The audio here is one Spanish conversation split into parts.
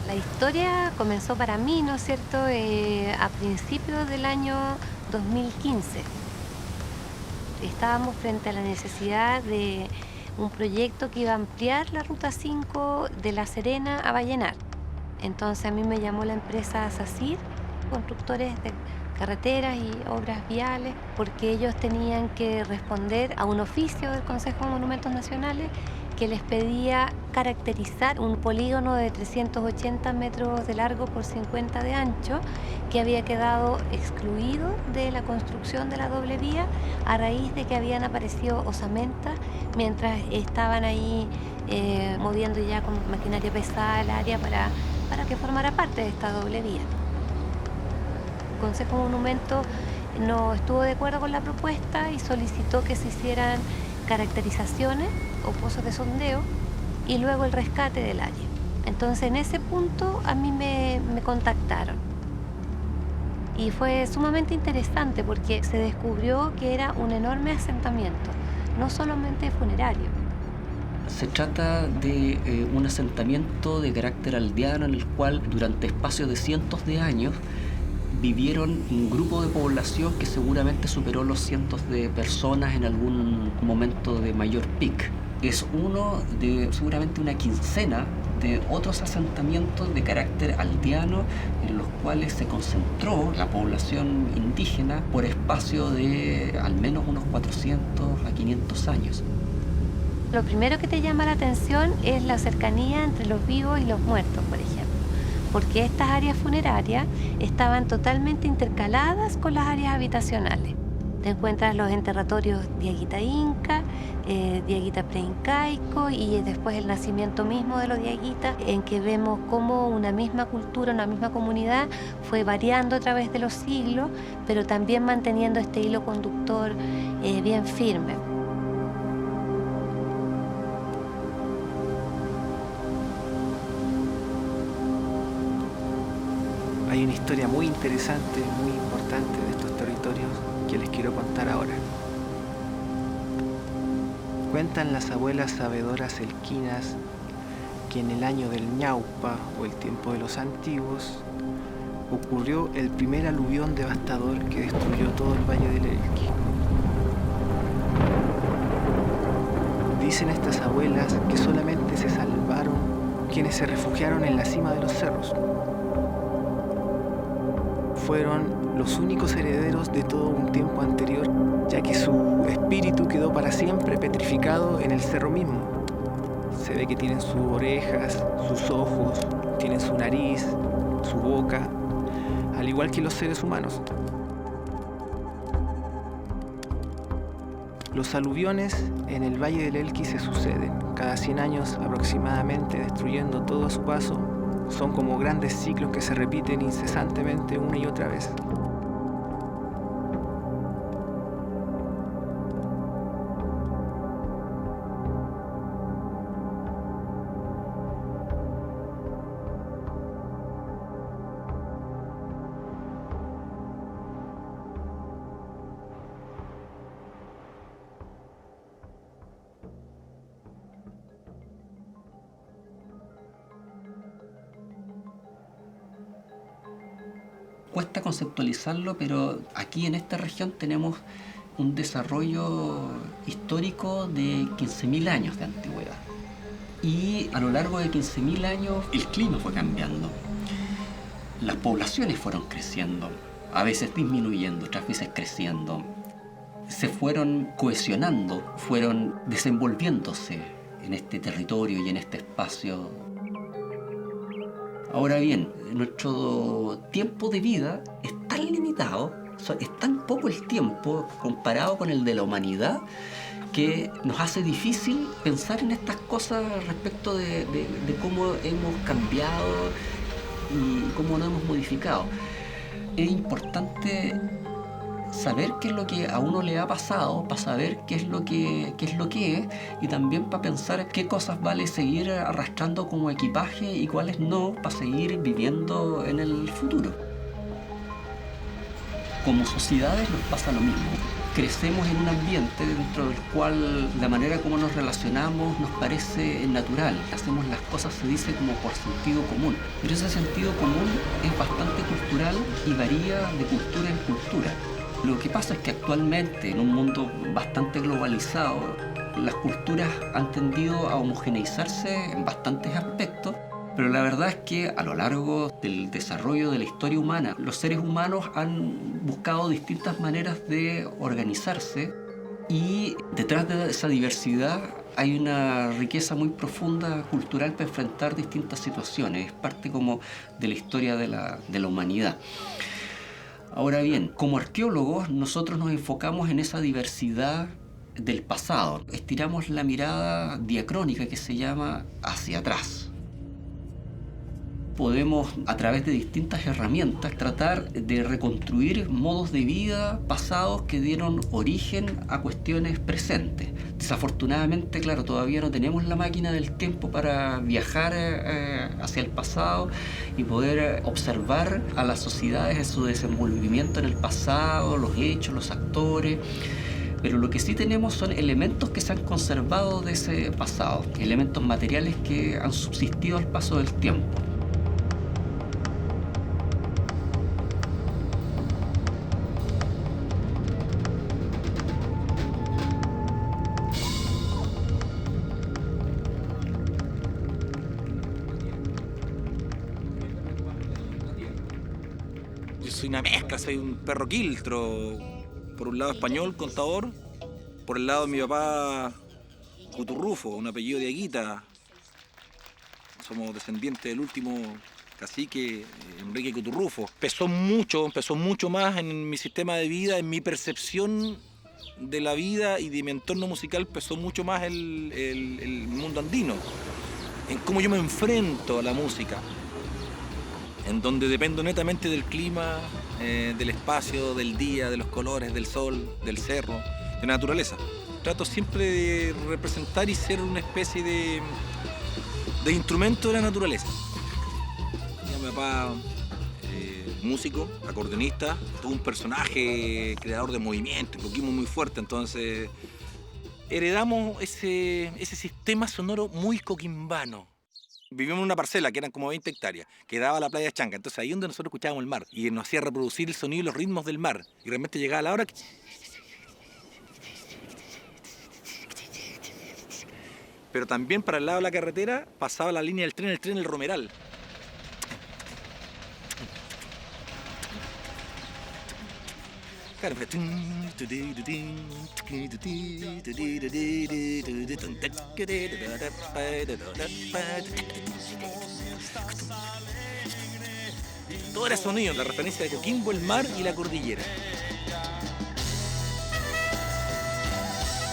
La historia comenzó para mí, ¿no es cierto?, a principios del año 2015. Estábamos frente a la necesidad de un proyecto que iba a ampliar la Ruta 5 de La Serena a Vallenar. Entonces a mí me llamó la empresa SACIR, constructores de carreteras y obras viales, porque ellos tenían que responder a un oficio del Consejo de Monumentos Nacionales que les pedía caracterizar un polígono de 380 metros de largo por 50 de ancho que había quedado excluido de la construcción de la doble vía a raíz de que habían aparecido osamentas mientras estaban ahí moviendo ya con maquinaria pesada el área para que formara parte de esta doble vía. El Consejo Monumento no estuvo de acuerdo con la propuesta y solicitó que se hicieran caracterizaciones o pozos de sondeo y luego el rescate del área. Entonces en ese punto a mí me contactaron y fue sumamente interesante porque se descubrió que era un enorme asentamiento, no solamente funerario. Se trata de un asentamiento de carácter aldeano en el cual durante espacios de cientos de años vivieron un grupo de población que seguramente superó los cientos de personas en algún momento de mayor pic. Es uno de seguramente una quincena de otros asentamientos de carácter aldeano en los cuales se concentró la población indígena por espacio de al menos unos 400 a 500 años. Lo primero que te llama la atención es la cercanía entre los vivos y los muertos, por ejemplo, porque estas áreas funerarias estaban totalmente intercaladas con las áreas habitacionales. Te encuentras los enterratorios diaguita inca, diaguita preincaico y después el nacimiento mismo de los diaguitas, en que vemos cómo una misma cultura, una misma comunidad fue variando a través de los siglos, pero también manteniendo este hilo conductor bien firme. Hay una historia muy interesante, muy importante de estos territorios que les quiero contar ahora. Cuentan las abuelas sabedoras elquinas que en el año del Ñaupa, o el tiempo de los antiguos, ocurrió el primer aluvión devastador que destruyó todo el Valle del Elqui. Dicen estas abuelas que solamente se salvaron quienes se refugiaron en la cima de los cerros. Fueron los únicos herederos de todo un tiempo anterior, ya que su espíritu quedó para siempre petrificado en el cerro mismo. Se ve que tienen sus orejas, sus ojos, tienen su nariz, su boca, al igual que los seres humanos. Los aluviones en el Valle del Elqui se suceden cada 100 años aproximadamente, destruyendo todo a su paso. Son como grandes ciclos que se repiten incesantemente una y otra vez. Cuesta conceptualizarlo, pero aquí en esta región tenemos un desarrollo histórico de 15.000 años de antigüedad. Y a lo largo de 15.000 años el clima fue cambiando. Las poblaciones fueron creciendo, a veces disminuyendo, otras veces creciendo. Se fueron cohesionando, fueron desenvolviéndose en este territorio y en este espacio. Ahora bien, nuestro tiempo de vida es tan limitado, es tan poco el tiempo comparado con el de la humanidad, que nos hace difícil pensar en estas cosas respecto de cómo hemos cambiado y cómo nos hemos modificado. Es importante saber qué es lo que a uno le ha pasado, para saber qué es lo que es, y también para pensar qué cosas vale seguir arrastrando como equipaje y cuáles no, para seguir viviendo en el futuro. Como sociedades nos pasa lo mismo. crecemos en un ambiente dentro del cual la manera como nos relacionamos nos parece natural. Hacemos las cosas, se dice, como por sentido común. Pero ese sentido común es bastante cultural y varía de cultura en cultura. Lo que pasa es que actualmente, en un mundo bastante globalizado, las culturas han tendido a homogeneizarse en bastantes aspectos, pero la verdad es que a lo largo del desarrollo de la historia humana, los seres humanos han buscado distintas maneras de organizarse y detrás de esa diversidad hay una riqueza muy profunda cultural para enfrentar distintas situaciones. Es parte como de la historia de la humanidad. Ahora bien, como arqueólogos nosotros nos enfocamos en esa diversidad del pasado. Estiramos la mirada diacrónica que se llama hacia atrás. Podemos, a través de distintas herramientas, tratar de reconstruir modos de vida pasados que dieron origen a cuestiones presentes. Desafortunadamente, claro, todavía no tenemos la máquina del tiempo para viajar hacia el pasado y poder observar a las sociedades en su desenvolvimiento en el pasado, los hechos, los actores. Pero lo que sí tenemos son elementos que se han conservado de ese pasado, elementos materiales que han subsistido al paso del tiempo. Yo soy una mezcla, soy un perro quiltro. Por un lado español, contador. Por el lado de mi papá, Cuturrufo, un apellido de Aguita. Somos descendientes del último cacique, Enrique Cuturrufo. Pesó mucho más en mi sistema de vida, en mi percepción de la vida y de mi entorno musical, pesó mucho más el mundo andino. En cómo yo me enfrento a la música. En donde dependo netamente del clima, del espacio, del día, de los colores, del sol, del cerro, de la naturaleza. Trato siempre de representar y ser una especie de instrumento de la naturaleza. Mi papá, músico, acordeonista, tuvo un personaje creador de movimiento, coquimbo muy fuerte, entonces heredamos ese sistema sonoro muy coquimbano. Vivíamos en una parcela que eran como 20 hectáreas, que daba a la playa Chanca, entonces ahí donde nosotros escuchábamos el mar y nos hacía reproducir el sonido y los ritmos del mar. Y realmente llegaba la hora que... Pero también para el lado de la carretera pasaba la línea del tren, el Romeral. Claro, todo era sonido, la referencia de Coquimbo, el mar y la cordillera.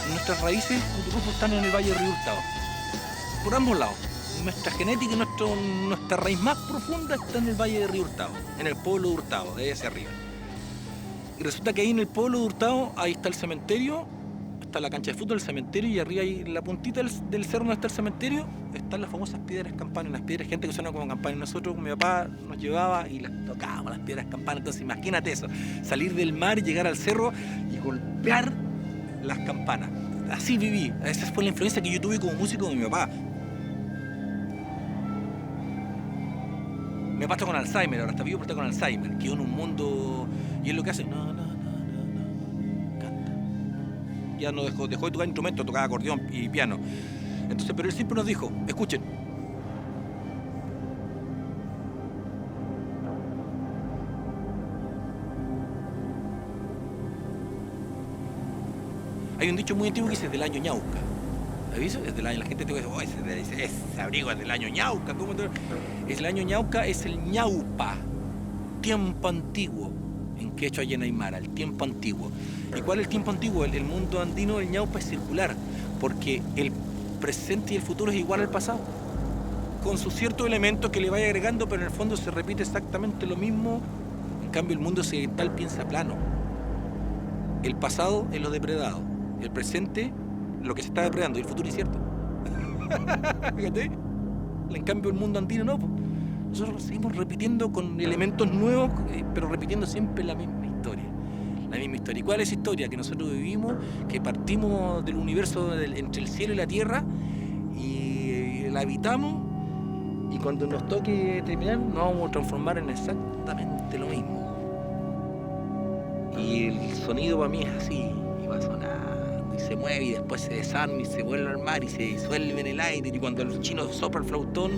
Nuestras raíces, Cuturrufo, están en el Valle de Río Hurtado, por ambos lados. Nuestra genética y nuestra raíz más profunda está en el Valle de Río Hurtado, en el pueblo de Hurtado, de ahí hacia arriba. Y resulta que ahí en el pueblo de Hurtado, ahí está el cementerio, está la cancha de fútbol, el cementerio, y arriba ahí en la puntita del cerro donde está el cementerio, están las famosas piedras campanas, las piedras gente que suenan como campanas. Nosotros, con mi papá, nos llevaba y las tocábamos, las piedras campanas. Entonces imagínate eso, salir del mar, llegar al cerro y golpear las campanas. Así viví, esa fue la influencia que yo tuve como músico de mi papá. Mi papá está con Alzheimer, ahora está vivo, pero está con Alzheimer, quedó en un mundo... Y él lo que hace, no, canta. Ya no dejó de tocar instrumentos, tocaba acordeón y piano. Entonces, pero él siempre nos dijo, escuchen. Hay un dicho muy antiguo que dice del año Ñauca. ¿Has visto? Es del año, la gente te dice, oh, ese abrigo es del año Ñauca. ¿Cómo te... Es el año Ñauca, es el Ñaupa, tiempo antiguo, en quechua y en aymara, el tiempo antiguo. ¿Y cuál es el tiempo antiguo? El mundo andino, el Ñaupa, es circular, porque el presente y el futuro es igual al pasado, con sus ciertos elementos que le vaya agregando, pero en el fondo se repite exactamente lo mismo. En cambio, el mundo occidental piensa plano. El pasado es lo depredado, el presente lo que se está depredando, y el futuro incierto. Fíjate. En cambio, el mundo andino no. Nosotros seguimos repitiendo con elementos nuevos, pero repitiendo siempre la misma historia. La misma historia. ¿Y cuál es esa historia? Que nosotros vivimos, que partimos del universo entre el cielo y la tierra y la habitamos, y cuando nos toque terminar nos vamos a transformar en exactamente lo mismo. Y el sonido para mí es así, y va sonando, y se mueve, y después se desarma, y se vuelve a armar, y se disuelve en el aire, y cuando el chino sopla el flautón,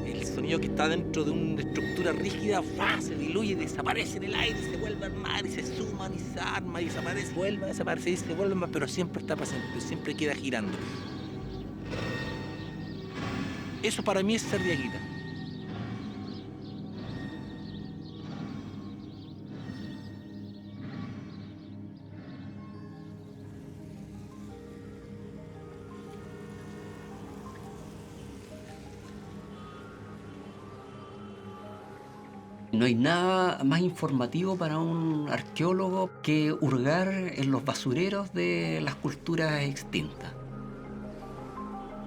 el sonido que está dentro de una estructura rígida, ¡fua!, se diluye, desaparece en el aire, y se vuelve a armar, y se suman, y se arma, y desaparece, vuelve a desaparecer, y se vuelve a armar, pero siempre está presente, siempre queda girando. Eso para mí es ser diaguita. No hay nada más informativo para un arqueólogo que hurgar en los basureros de las culturas extintas.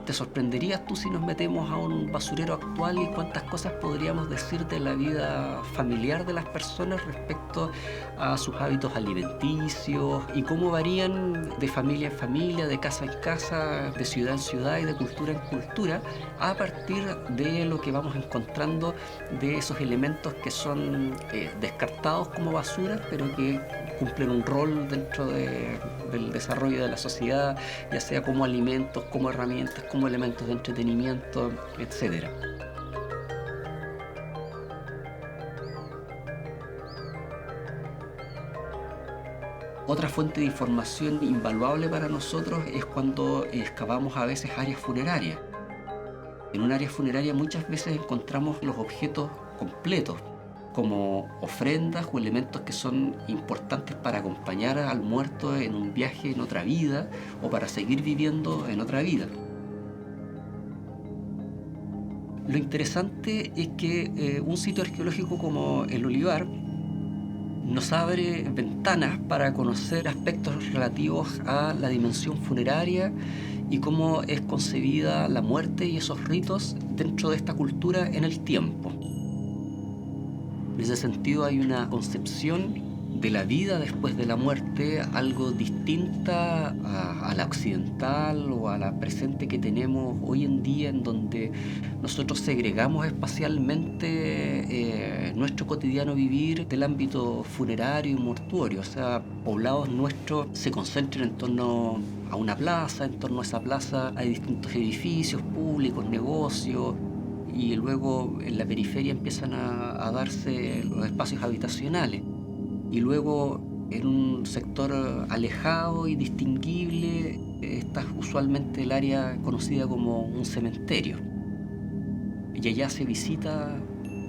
Te sorprenderías tú si nos metemos a un basurero actual y cuántas cosas podríamos decir de la vida familiar de las personas respecto a sus hábitos alimenticios y cómo varían de familia en familia, de casa en casa, de ciudad en ciudad y de cultura en cultura, a partir de lo que vamos encontrando de esos elementos que son descartados como basura, pero que cumplen un rol dentro del desarrollo de la sociedad, ya sea como alimentos, como herramientas, como elementos de entretenimiento, etc. Otra fuente de información invaluable para nosotros es cuando excavamos a veces áreas funerarias. En un área funeraria muchas veces encontramos los objetos completos, como ofrendas o elementos que son importantes para acompañar al muerto en un viaje en otra vida o para seguir viviendo en otra vida. Lo interesante es que un sitio arqueológico como el Olivar nos abre ventanas para conocer aspectos relativos a la dimensión funeraria y cómo es concebida la muerte y esos ritos dentro de esta cultura en el tiempo. En ese sentido hay una concepción de la vida después de la muerte algo distinta a la occidental o a la presente que tenemos hoy en día, en donde nosotros segregamos espacialmente nuestro cotidiano vivir del ámbito funerario y mortuorio. O sea, poblados nuestros se concentran en torno a una plaza, en torno a esa plaza hay distintos edificios públicos, negocios, y luego en la periferia empiezan a darse los espacios habitacionales. Y luego en un sector alejado y distinguible está usualmente el área conocida como un cementerio. Y allá se visita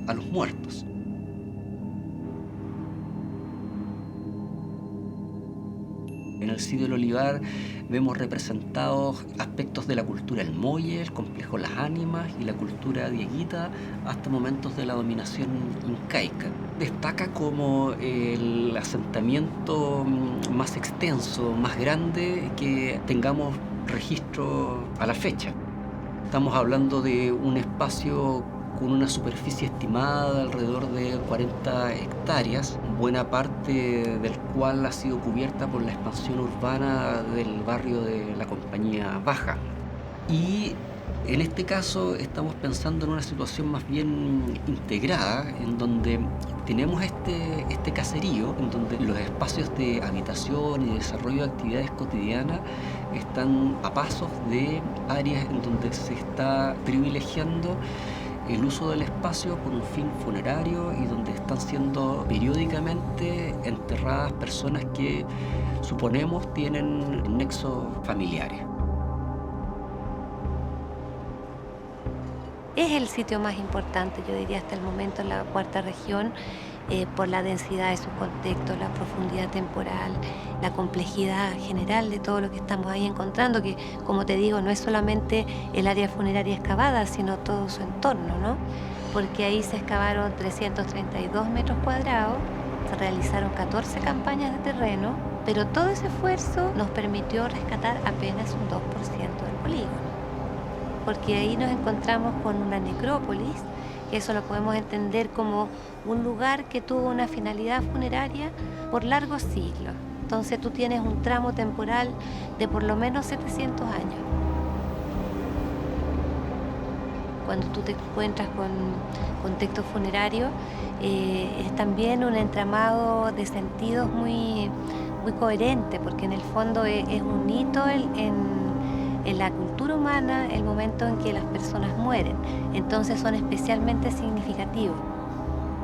a los muertos. En el sitio del Olivar vemos representados aspectos de la cultura del Molle, el complejo Las Ánimas y la cultura dieguita hasta momentos de la dominación incaica. Destaca como el asentamiento más extenso, más grande que tengamos registro a la fecha. Estamos hablando de un espacio con una superficie estimada de alrededor de 40 hectáreas, buena parte del cual ha sido cubierta por la expansión urbana del barrio de la Compañía Baja. Y en este caso estamos pensando en una situación más bien integrada, en donde tenemos este caserío, en donde los espacios de habitación y desarrollo de actividades cotidianas están a pasos de áreas en donde se está privilegiando el uso del espacio por un fin funerario y donde están siendo periódicamente enterradas personas que suponemos tienen nexos familiares. Es el sitio más importante, yo diría, hasta el momento en la cuarta región, por la densidad de sus contextos, la profundidad temporal, la complejidad general de todo lo que estamos ahí encontrando, que, como te digo, no es solamente el área funeraria excavada, sino todo su entorno, ¿no? Porque ahí se excavaron 332 metros cuadrados, se realizaron 14 campañas de terreno, pero todo ese esfuerzo nos permitió rescatar apenas un 2% del polígono, porque ahí nos encontramos con una necrópolis que eso lo podemos entender como un lugar que tuvo una finalidad funeraria por largos siglos. Entonces tú tienes un tramo temporal de por lo menos 700 años. Cuando tú te encuentras con textos funerarios, es también un entramado de sentidos muy, muy coherente, porque en el fondo es un hito en la cultura humana el momento en que las personas mueren. Entonces son especialmente significativos.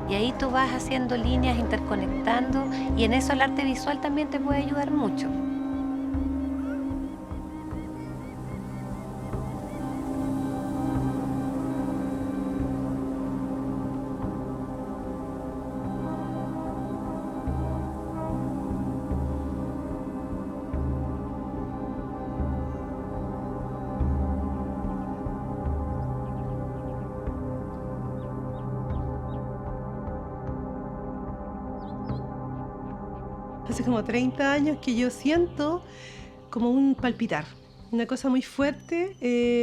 Y ahí tú vas haciendo líneas, interconectando, y en eso el arte visual también te puede ayudar mucho. Hace como 30 años que yo siento como un palpitar, una cosa muy fuerte,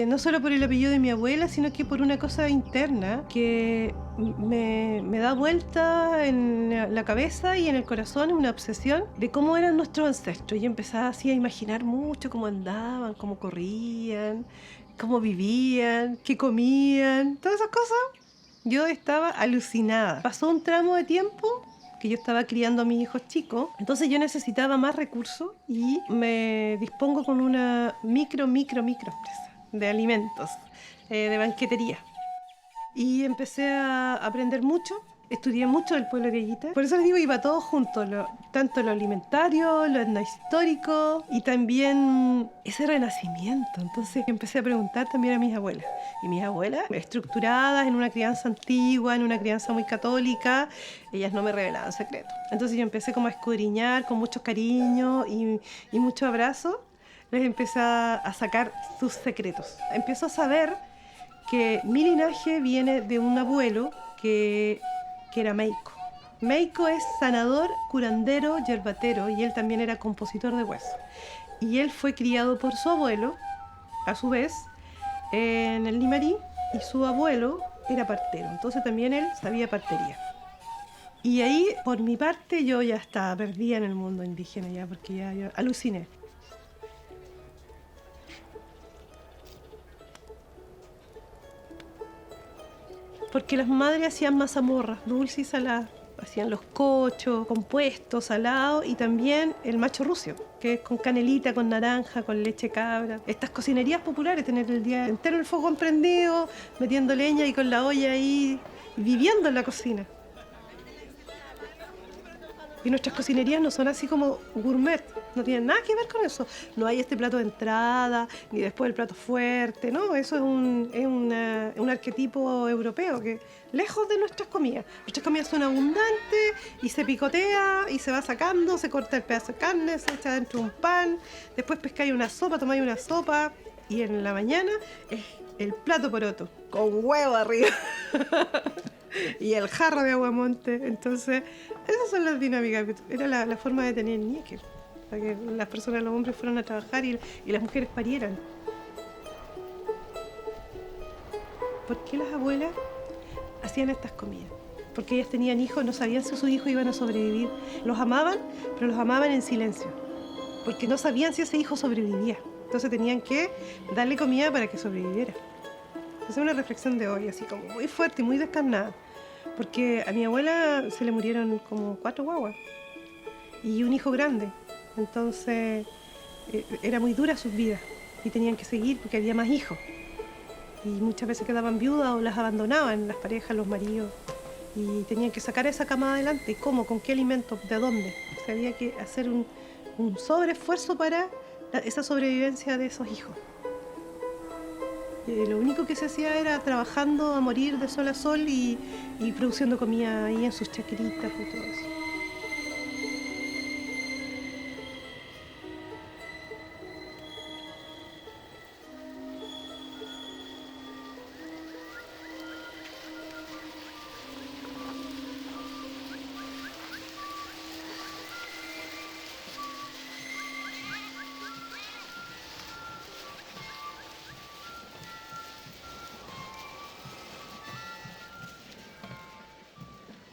no solo por el apellido de mi abuela, sino que por una cosa interna que me da vuelta en la cabeza y en el corazón, una obsesión de cómo eran nuestros ancestros. Y empezaba así a imaginar mucho cómo andaban, cómo corrían, cómo vivían, qué comían, todas esas cosas. Yo estaba alucinada. Pasó un tramo de tiempo que yo estaba criando a mis hijos chicos, entonces yo necesitaba más recursos y me dispongo con una micro empresa de alimentos, de banquetería. Y empecé a aprender mucho, estudié mucho del pueblo de Yayita. Por eso les digo, iba todo junto, tanto lo alimentario, lo etnohistórico y también ese renacimiento. Entonces empecé a preguntar también a mis abuelas. Y mis abuelas, estructuradas en una crianza antigua, en una crianza muy católica, ellas no me revelaban secretos. Entonces yo empecé como a escudriñar con mucho cariño y mucho abrazo. Les empecé a sacar sus secretos. Empiezo a saber que mi linaje viene de un abuelo que era Meiko. Meiko es sanador, curandero, yerbatero, y él también era compositor de hueso. Y él fue criado por su abuelo, a su vez, en el Limarí, y su abuelo era partero. Entonces también él sabía partería. Y ahí, por mi parte, yo ya estaba perdida en el mundo indígena, ya, porque ya yo aluciné. Porque las madres hacían mazamorras, dulces y saladas. Hacían los cochos, compuestos, salados, y también el macho rucio, que es con canelita, con naranja, con leche cabra. Estas cocinerías populares, tener el día entero el fuego prendido, metiendo leña y con la olla ahí, viviendo en la cocina. Y nuestras cocinerías no son así como gourmet, no tienen nada que ver con eso. No hay este plato de entrada, ni después el plato fuerte, ¿no? Eso es un arquetipo europeo que lejos de nuestras comidas. Nuestras comidas son abundantes y se picotea y se va sacando, se corta el pedazo de carne, se echa dentro de un pan, después pescáis una sopa, tomáis una sopa y en la mañana es el plato poroto, con huevo arriba. Y el jarro de aguamonte. Entonces, esas son las dinámicas. Era la forma de tener ñeque, para que las personas, los hombres fueran a trabajar y las mujeres parieran. ¿Por qué las abuelas hacían estas comidas? Porque ellas tenían hijos, no sabían si sus hijos iban a sobrevivir. Los amaban, pero los amaban en silencio, porque no sabían si ese hijo sobrevivía. Entonces tenían que darle comida para que sobreviviera. Es una reflexión de hoy, así como muy fuerte y muy descarnada. Porque a mi abuela se le murieron como 4 guaguas y un hijo grande. Entonces era muy dura sus vidas y tenían que seguir porque había más hijos. Y muchas veces quedaban viudas o las abandonaban las parejas, los maridos. Y tenían que sacar a esa camada adelante. ¿Cómo? ¿Con qué alimentos? ¿De dónde? O sea, había que hacer un sobreesfuerzo para esa sobrevivencia de esos hijos. Lo único que se hacía era trabajando a morir de sol a sol y produciendo comida ahí en sus chaqueritas y todo eso.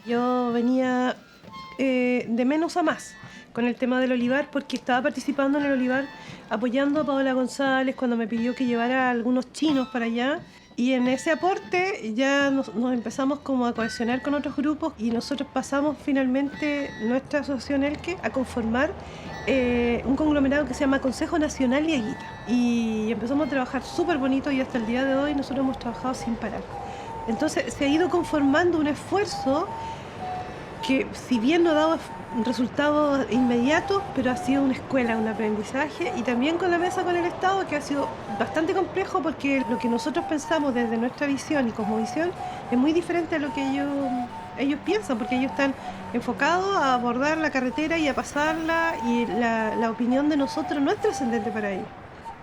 Yo venía de menos a más con el tema del olivar, porque estaba participando en el olivar apoyando a Paola González cuando me pidió que llevara a algunos chinos para allá. Y en ese aporte ya nos empezamos como a cohesionar con otros grupos y nosotros pasamos finalmente nuestra asociación Elque a conformar un conglomerado que se llama Consejo Nacional Dieguita. Y empezamos a trabajar súper bonito y hasta el día de hoy nosotros hemos trabajado sin parar. Entonces se ha ido conformando un esfuerzo que si bien no ha dado resultados inmediatos, pero ha sido una escuela, un aprendizaje, y también con la mesa con el Estado, que ha sido bastante complejo porque lo que nosotros pensamos desde nuestra visión y cosmovisión es muy diferente a lo que ellos piensan, porque ellos están enfocados a abordar la carretera y a pasarla, y la opinión de nosotros no es trascendente para ellos.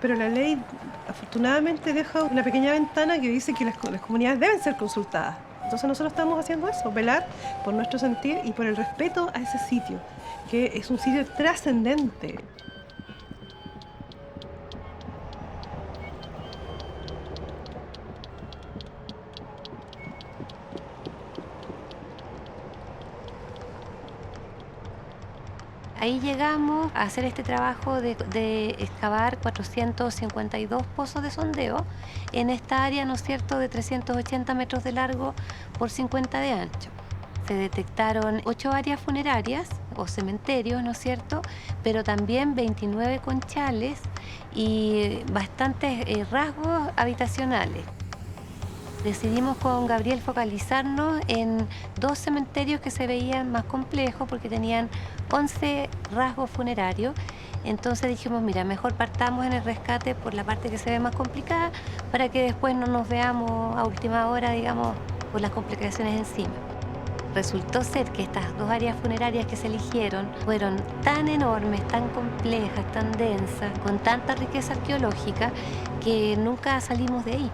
Pero la ley afortunadamente deja una pequeña ventana que dice que las comunidades deben ser consultadas. Entonces nosotros estamos haciendo eso, velar por nuestro sentir y por el respeto a ese sitio, que es un sitio trascendente. Ahí llegamos a hacer este trabajo de excavar 452 pozos de sondeo en esta área, ¿no es cierto?, de 380 metros de largo por 50 de ancho. Se detectaron 8 áreas funerarias o cementerios, ¿no es cierto?, pero también 29 conchales y bastantes rasgos habitacionales. Decidimos con Gabriel focalizarnos en 2 cementerios que se veían más complejos porque tenían 11 rasgos funerarios. Entonces dijimos, mira, mejor partamos en el rescate por la parte que se ve más complicada para que después no nos veamos a última hora, digamos, por las complicaciones encima. Resultó ser que estas 2 áreas funerarias que se eligieron fueron tan enormes, tan complejas, tan densas, con tanta riqueza arqueológica, que nunca salimos de ahí.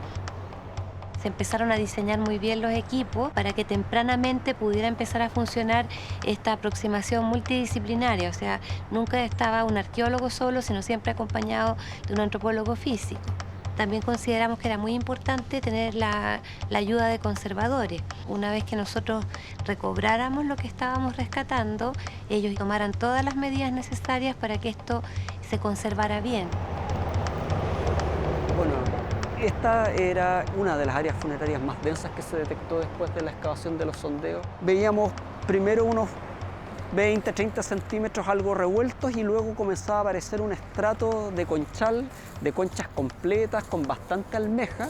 Se empezaron a diseñar muy bien los equipos para que tempranamente pudiera empezar a funcionar esta aproximación multidisciplinaria. O sea, nunca estaba un arqueólogo solo, sino siempre acompañado de un antropólogo físico. También consideramos que era muy importante tener la ayuda de conservadores. Una vez que nosotros recobráramos lo que estábamos rescatando, ellos tomaran todas las medidas necesarias para que esto se conservara bien. Bueno, esta era una de las áreas funerarias más densas que se detectó después de la excavación de los sondeos. Veíamos primero unos 20, 30 centímetros algo revueltos y luego comenzaba a aparecer un estrato de conchal, de conchas completas con bastante almeja,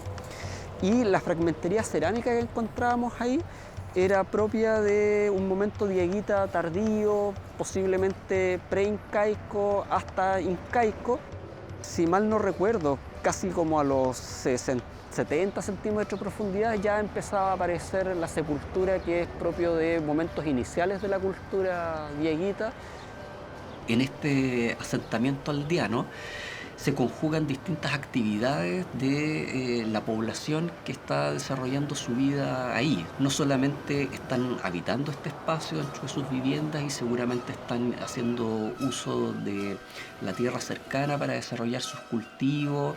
y la fragmentería cerámica que encontrábamos ahí era propia de un momento dieguita tardío, posiblemente preincaico hasta incaico. Si mal no recuerdo, casi como a los 70 centímetros de profundidad ya empezaba a aparecer la sepultura, que es propio de momentos iniciales de la cultura dieguita. En este asentamiento aldeano se conjugan distintas actividades de la población que está desarrollando su vida ahí. No solamente están habitando este espacio dentro de sus viviendas y seguramente están haciendo uso de la tierra cercana para desarrollar sus cultivos,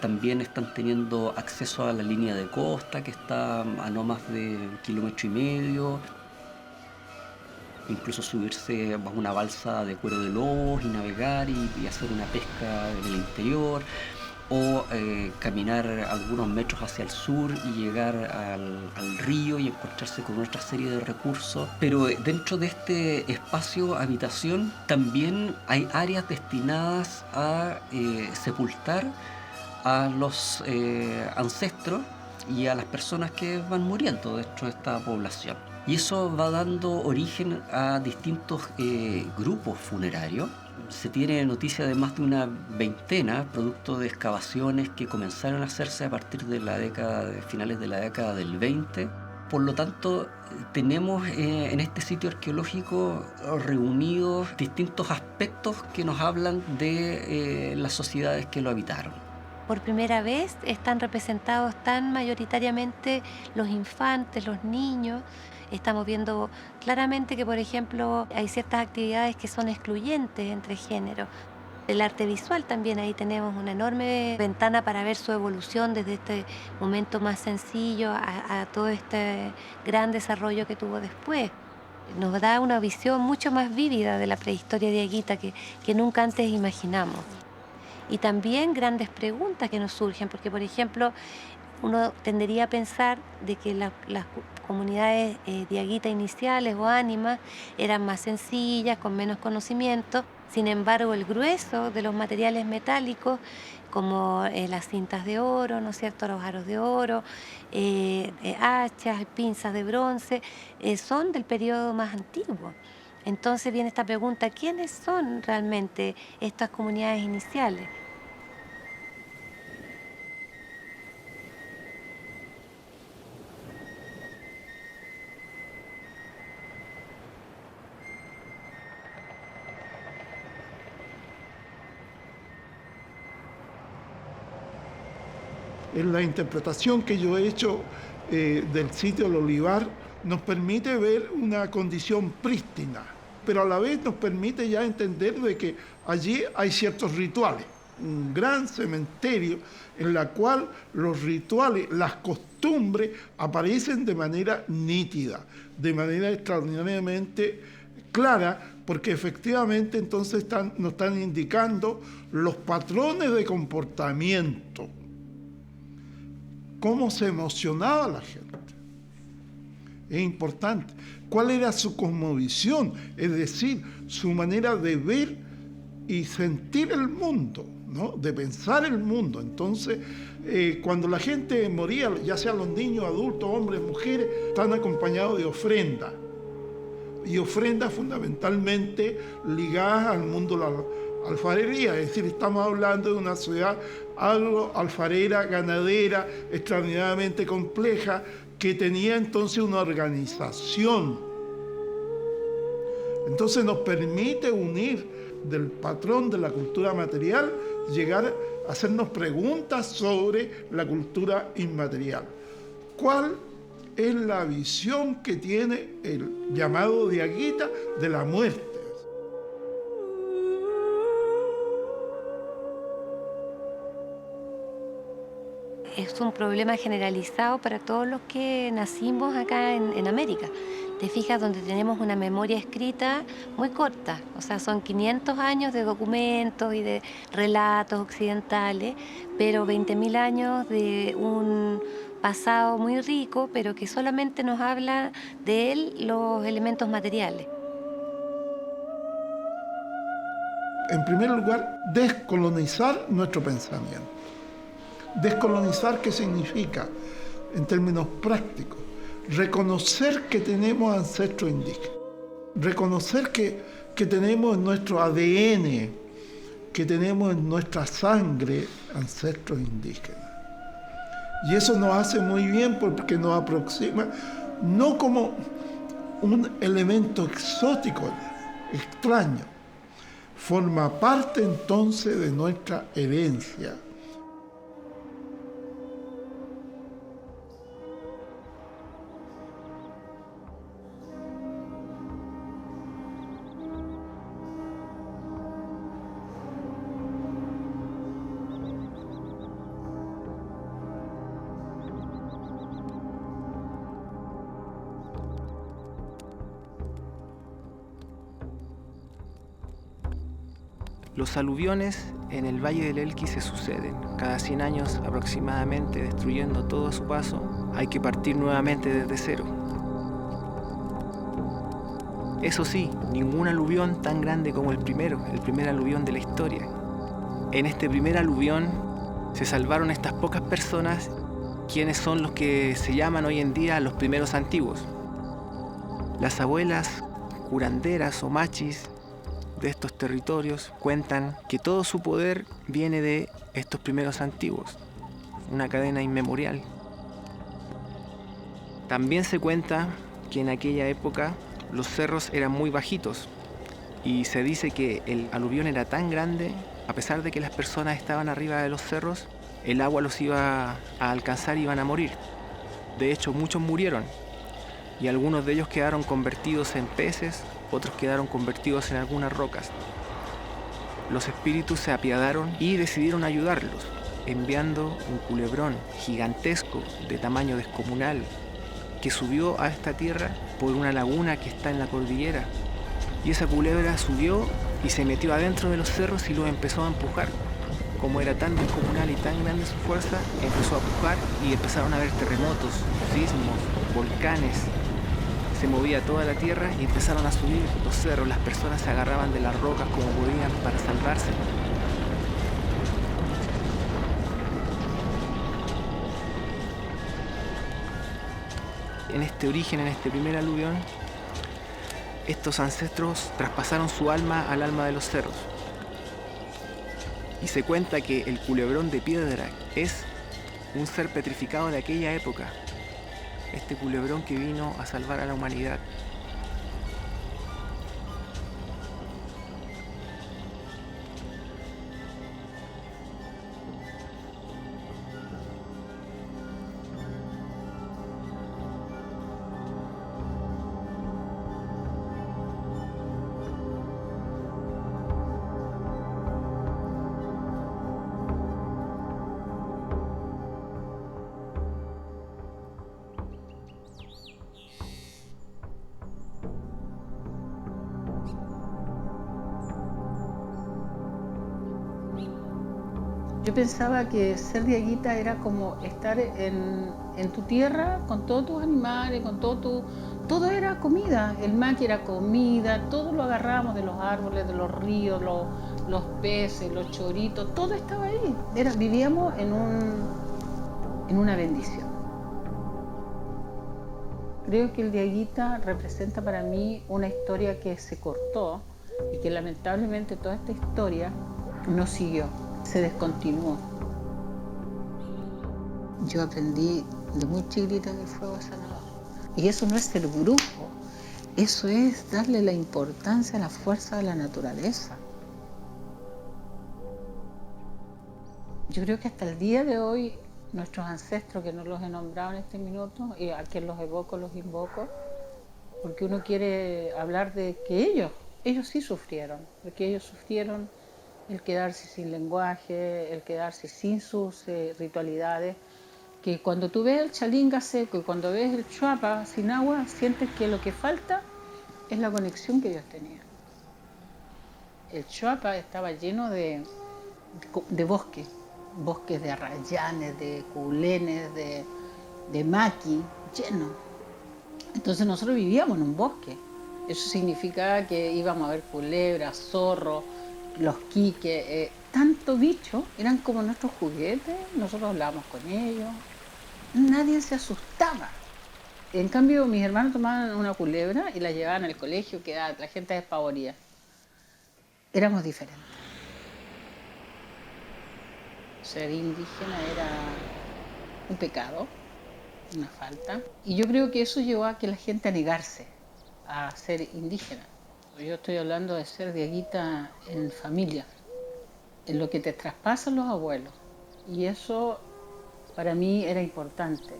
también están teniendo acceso a la línea de costa que está a no más de 1,5 kilómetros. Incluso subirse a una balsa de cuero de lobos y navegar y hacer una pesca en el interior, o caminar algunos metros hacia el sur y llegar al río y encontrarse con otra serie de recursos. Pero dentro de este espacio habitación también hay áreas destinadas a sepultar a los ancestros y a las personas que van muriendo dentro de esta población. Y eso va dando origen a distintos grupos funerarios. Se tiene noticia de más de una veintena, producto de excavaciones que comenzaron a hacerse a partir de finales de la década del 20. Por lo tanto, tenemos en este sitio arqueológico reunidos distintos aspectos que nos hablan de las sociedades que lo habitaron. Por primera vez están representados tan mayoritariamente los infantes, los niños. Estamos viendo claramente que, por ejemplo, hay ciertas actividades que son excluyentes entre géneros. El arte visual también, ahí tenemos una enorme ventana para ver su evolución desde este momento más sencillo a todo este gran desarrollo que tuvo después. nos da una visión mucho más vívida de la prehistoria diaguita que nunca antes imaginamos. Y también grandes preguntas que nos surgen, porque por ejemplo, uno tendería a pensar de que las comunidades diaguitas iniciales o ánimas eran más sencillas, con menos conocimiento. Sin embargo, el grueso de los materiales metálicos, como las cintas de oro, ¿no es cierto?, los aros de oro, hachas, pinzas de bronce, son del periodo más antiguo. Entonces viene esta pregunta, ¿quiénes son realmente estas comunidades iniciales? En la interpretación que yo he hecho del sitio del Olivar, nos permite ver una condición prístina, pero a la vez nos permite ya entender de que allí hay ciertos rituales, un gran cementerio en la cual los rituales, las costumbres aparecen de manera nítida, de manera extraordinariamente clara, porque efectivamente entonces nos están indicando los patrones de comportamiento, cómo se emocionaba la gente. Es importante. ¿Cuál era su cosmovisión? Es decir, su manera de ver y sentir el mundo, ¿no? De pensar el mundo. Entonces, cuando la gente moría, ya sean los niños, adultos, hombres, mujeres, están acompañados de ofrendas. Y ofrendas fundamentalmente ligadas al mundo de la alfarería. Es decir, estamos hablando de una ciudad alfarera, ganadera, extraordinariamente compleja, que tenía entonces una organización. Entonces nos permite unir del patrón de la cultura material, llegar a hacernos preguntas sobre la cultura inmaterial. ¿Cuál es la visión que tiene el llamado diaguita de la muerte? Es un problema generalizado para todos los que nacimos acá en América. Te fijas, donde tenemos una memoria escrita muy corta, o sea, son 500 años de documentos y de relatos occidentales, pero 20.000 años de un pasado muy rico, pero que solamente nos habla de él los elementos materiales. En primer lugar, descolonizar nuestro pensamiento. Descolonizar, ¿qué significa? En términos prácticos, reconocer que tenemos ancestros indígenas, reconocer que tenemos en nuestro ADN, que tenemos en nuestra sangre ancestros indígenas. Y eso nos hace muy bien porque nos aproxima no como un elemento exótico, extraño, forma parte entonces de nuestra herencia. Los aluviones en el Valle del Elqui se suceden, cada 100 años aproximadamente, destruyendo todo a su paso. Hay que partir nuevamente desde cero. Eso sí, ningún aluvión tan grande como el primer aluvión de la historia. En este primer aluvión se salvaron estas pocas personas, quienes son los que se llaman hoy en día los primeros antiguos. Las abuelas curanderas o machis de estos territorios cuentan que todo su poder viene de estos primeros antiguos, una cadena inmemorial. También se cuenta que en aquella época los cerros eran muy bajitos y se dice que el aluvión era tan grande, a pesar de que las personas estaban arriba de los cerros, el agua los iba a alcanzar y iban a morir. De hecho, muchos murieron y algunos de ellos quedaron convertidos en peces, otros quedaron convertidos en algunas rocas. Los espíritus se apiadaron y decidieron ayudarlos, enviando un culebrón gigantesco de tamaño descomunal que subió a esta tierra por una laguna que está en la cordillera. Y esa culebra subió y se metió adentro de los cerros y los empezó a empujar. Como era tan descomunal y tan grande su fuerza, empezó a empujar y empezaron a haber terremotos, sismos, volcanes. Se movía toda la tierra y empezaron a subir los cerros. Las personas se agarraban de las rocas como podían para salvarse. En este origen, en este primer aluvión, estos ancestros traspasaron su alma al alma de los cerros. Y se cuenta que el culebrón de piedra es un ser petrificado de aquella época. Este culebrón que vino a salvar a la humanidad. Yo pensaba que ser diaguita era como estar en tu tierra con todos tus animales, con todo era comida. El maqui era comida, todo lo agarrábamos de los árboles, de los ríos, los peces, los choritos, todo estaba ahí. Vivíamos en una bendición. Creo que el diaguita representa para mí una historia que se cortó y que lamentablemente toda esta historia no siguió. Se descontinuó. Yo aprendí de muy chiquitita que el fuego es sanador. Y eso no es ser brujo, eso es darle la importancia a la fuerza de la naturaleza. Yo creo que hasta el día de hoy, nuestros ancestros, que no los he nombrado en este minuto, y a quien los evoco, los invoco, porque uno quiere hablar de que ellos sí sufrieron, porque ellos sufrieron el quedarse sin lenguaje, el quedarse sin sus ritualidades, que cuando tú ves el chalinga seco y cuando ves el chuapa sin agua, sientes que lo que falta es la conexión que ellos tenían. El chuapa estaba lleno de bosques de arrayanes, de culenes, de maqui, lleno. Entonces nosotros vivíamos en un bosque. Eso significaba que íbamos a ver culebras, zorros, los quiques, tanto bicho, eran como nuestros juguetes, nosotros hablábamos con ellos, nadie se asustaba. En cambio, mis hermanos tomaban una culebra y la llevaban al colegio, que la gente despavorida. Éramos diferentes. Ser indígena era un pecado, una falta, y yo creo que eso llevó a que la gente a negarse a ser indígena. Yo estoy hablando de ser diaguita en familia, en lo que te traspasan los abuelos. Y eso para mí era importante,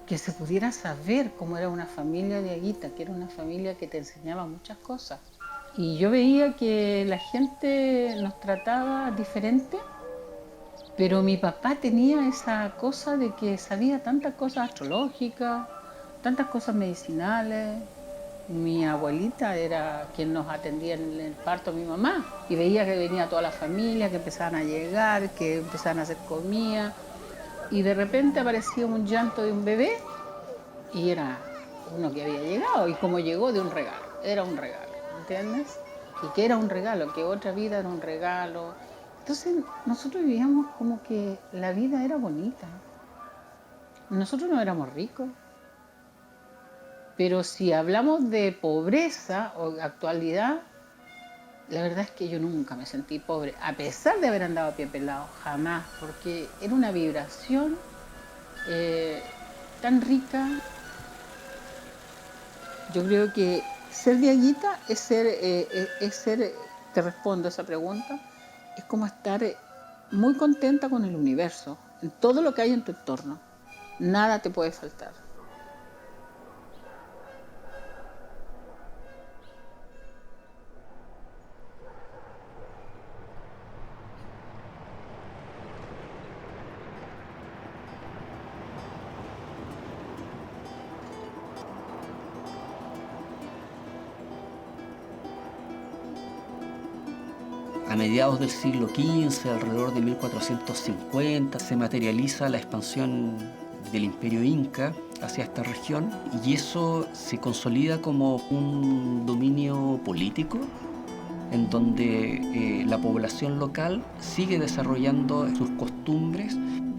que se pudiera saber cómo era una familia diaguita, que era una familia que te enseñaba muchas cosas. Y yo veía que la gente nos trataba diferente, pero mi papá tenía esa cosa de que sabía tantas cosas astrológicas, tantas cosas medicinales. Mi abuelita era quien nos atendía en el parto, mi mamá, y veía que venía toda la familia, que empezaban a llegar, que empezaban a hacer comida, y de repente aparecía un llanto de un bebé, y era uno que había llegado, y como llegó de un regalo, era un regalo, ¿entiendes? Y que era un regalo, que otra vida era un regalo. Entonces nosotros vivíamos como que la vida era bonita. Nosotros no éramos ricos. Pero si hablamos de pobreza o actualidad, la verdad es que yo nunca me sentí pobre, a pesar de haber andado a pie pelado, jamás, porque era una vibración tan rica. Yo creo que ser diaguita es ser, te respondo a esa pregunta, es como estar muy contenta con el universo, en todo lo que hay en tu entorno. Nada te puede faltar. A mediados del siglo XV, alrededor de 1450, se materializa la expansión del Imperio Inca hacia esta región y eso se consolida como un dominio político en donde la población local sigue desarrollando sus costumbres,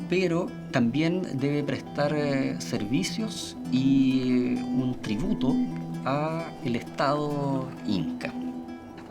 pero también debe prestar servicios y un tributo al Estado inca.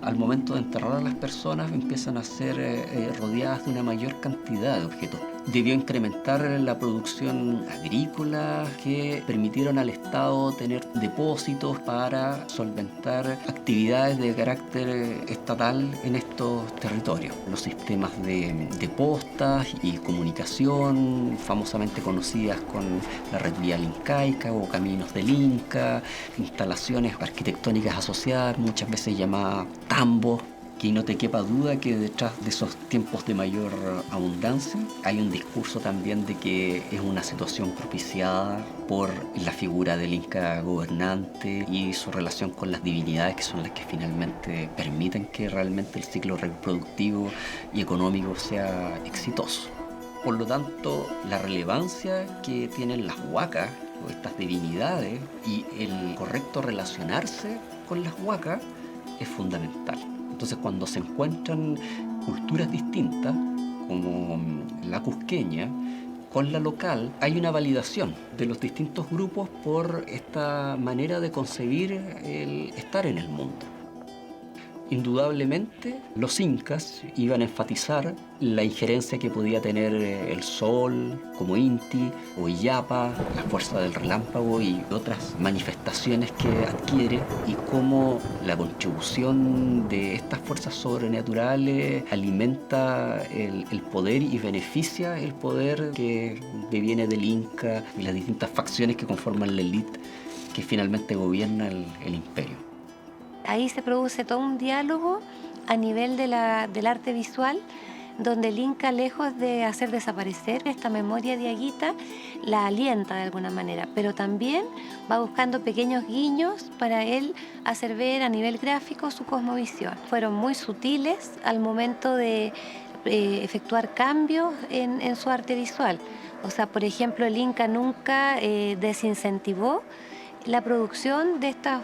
Al momento de enterrar a las personas empiezan a ser rodeadas de una mayor cantidad de objetos. Debió incrementar la producción agrícola que permitieron al Estado tener depósitos para solventar actividades de carácter estatal en estos territorios. Los sistemas de postas y comunicación, famosamente conocidas con la red vial incaica o caminos del Inca, instalaciones arquitectónicas asociadas, muchas veces llamadas tambos, que no te quepa duda que detrás de esos tiempos de mayor abundancia hay un discurso también de que es una situación propiciada por la figura del Inca gobernante y su relación con las divinidades, que son las que finalmente permiten que realmente el ciclo reproductivo y económico sea exitoso. Por lo tanto, la relevancia que tienen las huacas o estas divinidades y el correcto relacionarse con las huacas es fundamental. Entonces, cuando se encuentran culturas distintas, como la cusqueña, con la local, hay una validación de los distintos grupos por esta manera de concebir el estar en el mundo. Indudablemente, los incas iban a enfatizar la injerencia que podía tener el sol, como Inti o Illapa, la fuerza del relámpago y otras manifestaciones que adquiere, y cómo la contribución de estas fuerzas sobrenaturales alimenta el poder y beneficia el poder que viene del Inca y las distintas facciones que conforman la élite que finalmente gobierna el imperio. Ahí se produce todo un diálogo a nivel del arte visual, donde el Inca, lejos de hacer desaparecer esta memoria diaguita, la alienta de alguna manera, pero también va buscando pequeños guiños para él hacer ver a nivel gráfico su cosmovisión. Fueron muy sutiles al momento de efectuar cambios en su arte visual. O sea, por ejemplo, el Inca nunca desincentivó la producción de estas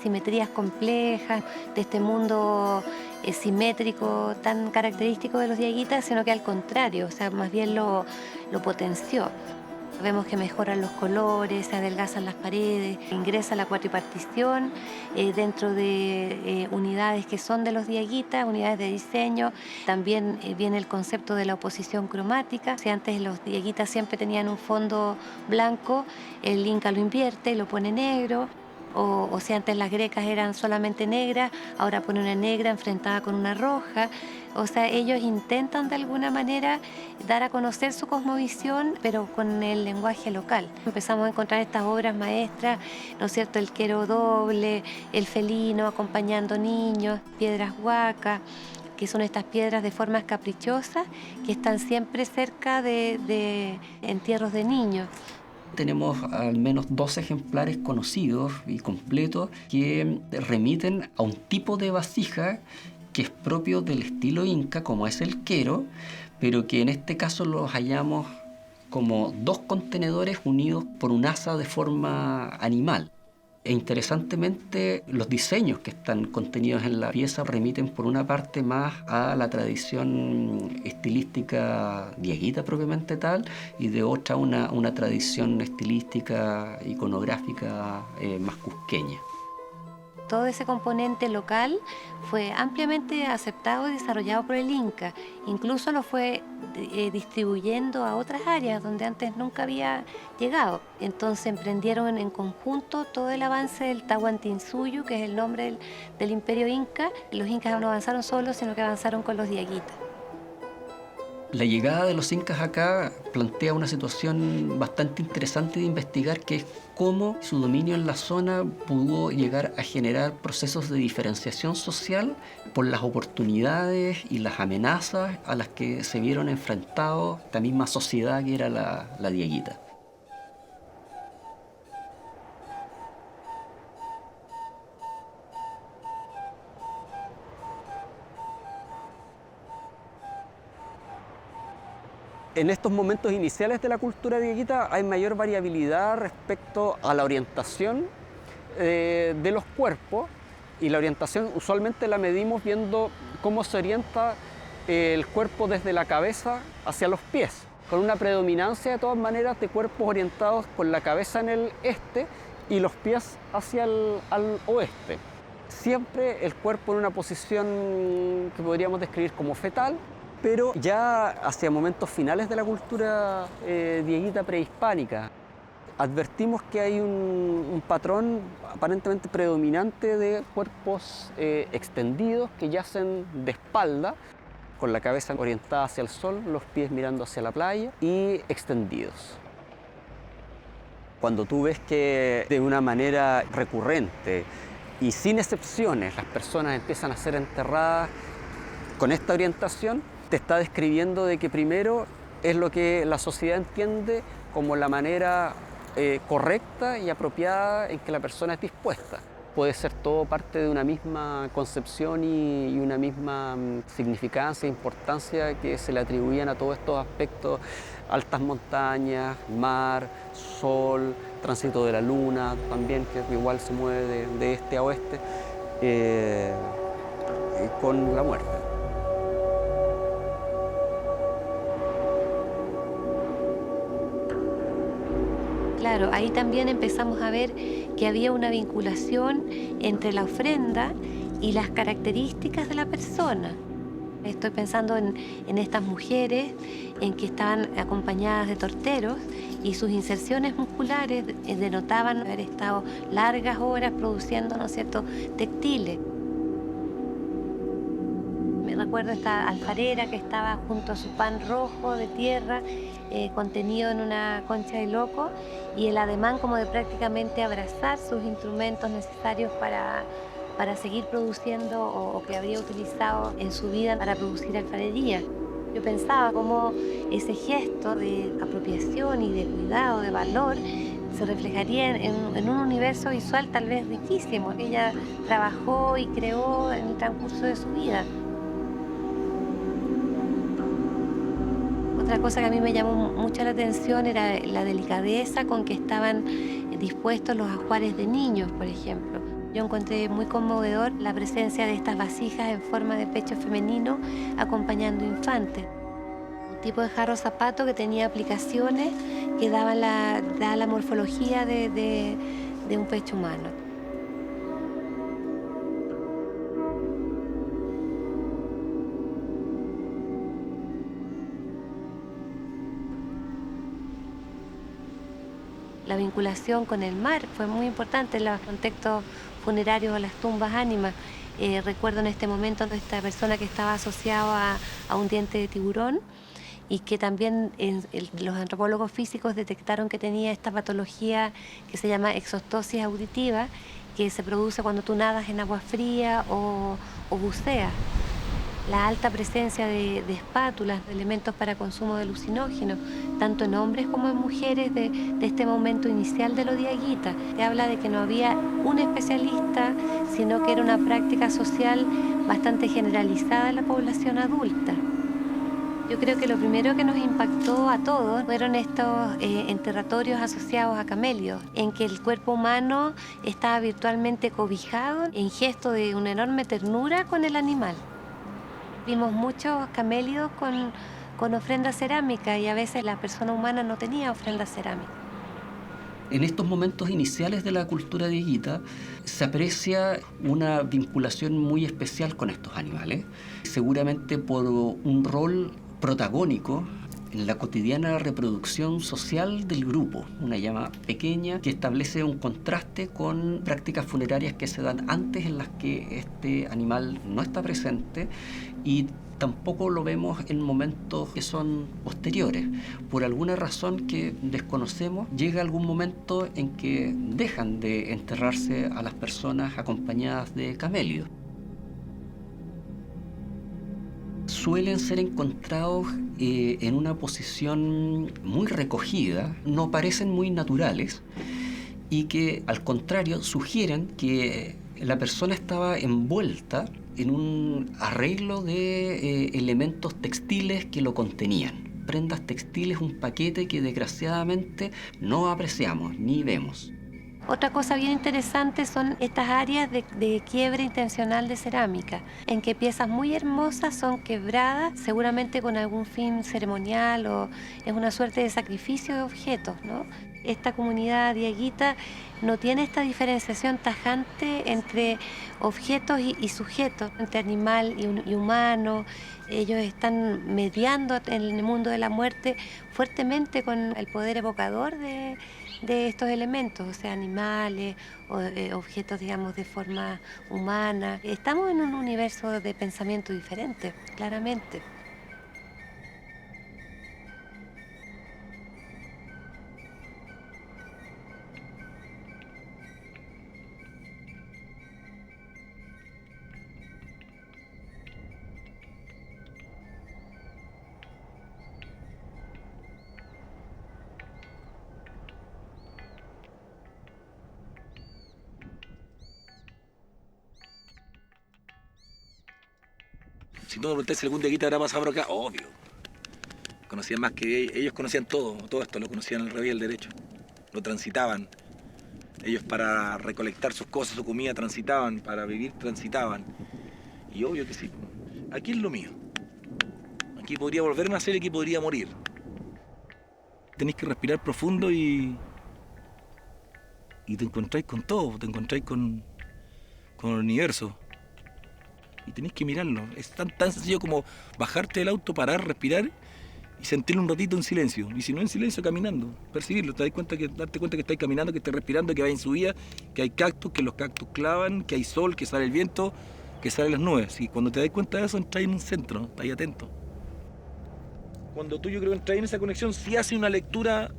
simetrías complejas, de este mundo simétrico tan característico de los diaguitas, sino que al contrario, o sea, más bien lo potenció. Vemos que mejoran los colores, se adelgazan las paredes, ingresa la cuatripartición dentro de unidades que son de los diaguitas, unidades de diseño. También viene el concepto de la oposición cromática. Si antes los diaguitas siempre tenían un fondo blanco, el Inca lo invierte, lo pone negro. O si antes las grecas eran solamente negras, ahora pone una negra enfrentada con una roja. O sea, ellos intentan de alguna manera dar a conocer su cosmovisión, pero con el lenguaje local. Empezamos a encontrar estas obras maestras, ¿no es cierto? El quero doble, el felino acompañando niños, piedras huacas, que son estas piedras de formas caprichosas que están siempre cerca de entierros de niños. Tenemos al menos 2 ejemplares conocidos y completos que remiten a un tipo de vasija que es propio del estilo inca, como es el quero, pero que en este caso los hallamos como 2 contenedores unidos por un asa de forma animal. E interesantemente, los diseños que están contenidos en la pieza remiten por una parte más a la tradición estilística diaguita propiamente tal, y de otra una tradición estilística iconográfica más cusqueña. Todo ese componente local fue ampliamente aceptado y desarrollado por el Inca. Incluso lo fue distribuyendo a otras áreas donde antes nunca había llegado. Entonces emprendieron en conjunto todo el avance del Tahuantinsuyo, que es el nombre del Imperio Inca. Los incas no avanzaron solos, sino que avanzaron con los diaguitas. La llegada de los incas acá plantea una situación bastante interesante de investigar, que es cómo su dominio en la zona pudo llegar a generar procesos de diferenciación social por las oportunidades y las amenazas a las que se vieron enfrentados esta misma sociedad que era la diaguita. En estos momentos iniciales de la cultura dieguita hay mayor variabilidad respecto a la orientación de los cuerpos, y la orientación usualmente la medimos viendo cómo se orienta el cuerpo desde la cabeza hacia los pies, con una predominancia de todas maneras de cuerpos orientados con la cabeza en el este y los pies hacia al oeste. Siempre el cuerpo en una posición que podríamos describir como fetal, pero ya hacia momentos finales de la cultura dieguita prehispánica advertimos que hay un patrón aparentemente predominante de cuerpos extendidos que yacen de espalda, con la cabeza orientada hacia el sol, los pies mirando hacia la playa y extendidos. Cuando tú ves que de una manera recurrente y sin excepciones las personas empiezan a ser enterradas con esta orientación, te está describiendo de que primero es lo que la sociedad entiende como la manera correcta y apropiada en que la persona es dispuesta. Puede ser todo parte de una misma concepción y una misma significancia e importancia que se le atribuían a todos estos aspectos: altas montañas, mar, sol, tránsito de la luna también, que igual se mueve de este a oeste, con la muerte. Claro, ahí también empezamos a ver que había una vinculación entre la ofrenda y las características de la persona. Estoy pensando en estas mujeres en que estaban acompañadas de torteros y sus inserciones musculares denotaban haber estado largas horas produciendo, ¿no es cierto?, textiles. Me recuerdo esta alfarera que estaba junto a su pan rojo de tierra, contenido en una concha de loco, y el ademán como de prácticamente abrazar sus instrumentos necesarios para seguir produciendo o que habría utilizado en su vida para producir alfarería. Yo pensaba cómo ese gesto de apropiación y de cuidado, de valor, se reflejaría en un universo visual tal vez riquísimo que ella trabajó y creó en el transcurso de su vida. Otra cosa que a mí me llamó mucho la atención era la delicadeza con que estaban dispuestos los ajuares de niños, por ejemplo. Yo encontré muy conmovedor la presencia de estas vasijas en forma de pecho femenino acompañando infantes. Un tipo de jarro zapato que tenía aplicaciones que daban la morfología de un pecho humano. La vinculación con el mar fue muy importante en los contextos funerarios o las tumbas ánimas. Recuerdo en este momento a esta persona que estaba asociada a un diente de tiburón y que también los antropólogos físicos detectaron que tenía esta patología que se llama exostosis auditiva, que se produce cuando tú nadas en agua fría o buceas. La alta presencia de espátulas, de elementos para consumo de alucinógenos, tanto en hombres como en mujeres de este momento inicial de lo dieguita. Se habla de que no había un especialista, sino que era una práctica social bastante generalizada en la población adulta. Yo creo que lo primero que nos impactó a todos fueron estos enterratorios asociados a camelios, en que el cuerpo humano estaba virtualmente cobijado en gesto de una enorme ternura con el animal. Vimos muchos camélidos con ofrenda cerámica y a veces la persona humana no tenía ofrenda cerámica. En estos momentos iniciales de la cultura dieguita se aprecia una vinculación muy especial con estos animales, seguramente por un rol protagónico en la cotidiana reproducción social del grupo, una llama pequeña que establece un contraste con prácticas funerarias que se dan antes en las que este animal no está presente y tampoco lo vemos en momentos que son posteriores. Por alguna razón que desconocemos, llega algún momento en que dejan de enterrarse a las personas acompañadas de camélidos. Suelen ser encontrados en una posición muy recogida, no parecen muy naturales y que al contrario sugieren que la persona estaba envuelta en un arreglo de elementos textiles que lo contenían. prendas textiles un paquete que desgraciadamente no apreciamos ni vemos. Otra cosa bien interesante son estas áreas de quiebre intencional de cerámica, en que piezas muy hermosas son quebradas, seguramente con algún fin ceremonial o es una suerte de sacrificio de objetos, ¿no? Esta comunidad dieguita no tiene esta diferenciación tajante entre objetos y sujetos, entre animal y humano. Ellos están mediando en el mundo de la muerte fuertemente con el poder evocador de estos elementos, o sea, animales o objetos, digamos, de forma humana. Estamos en un universo de pensamiento diferente, claramente. Si tú me preguntas si algún dieguita habrá pasado por acá, obvio. Conocían más que ellos, conocían todo esto, lo conocían al revés y al derecho. Lo transitaban. Ellos para recolectar sus cosas, su comida, transitaban, para vivir, transitaban. Y obvio que sí. Aquí es lo mío. Aquí podría volver a nacer y aquí podría morir. Tenéis que respirar profundo y te encontráis con todo, te encontráis con el universo. Y tenéis que mirarlo. Es tan sencillo como bajarte del auto, parar, respirar y sentirlo un ratito en silencio. Y si no en silencio, caminando, percibirlo. Darte cuenta que estáis caminando, que estáis respirando, que vais en subida, que hay cactus, que los cactus clavan, que hay sol, que sale el viento, que salen las nubes. Y cuando te das cuenta de eso, entráis en un centro, estáis atento. Cuando tú, yo creo, entras en esa conexión, sí hace una lectura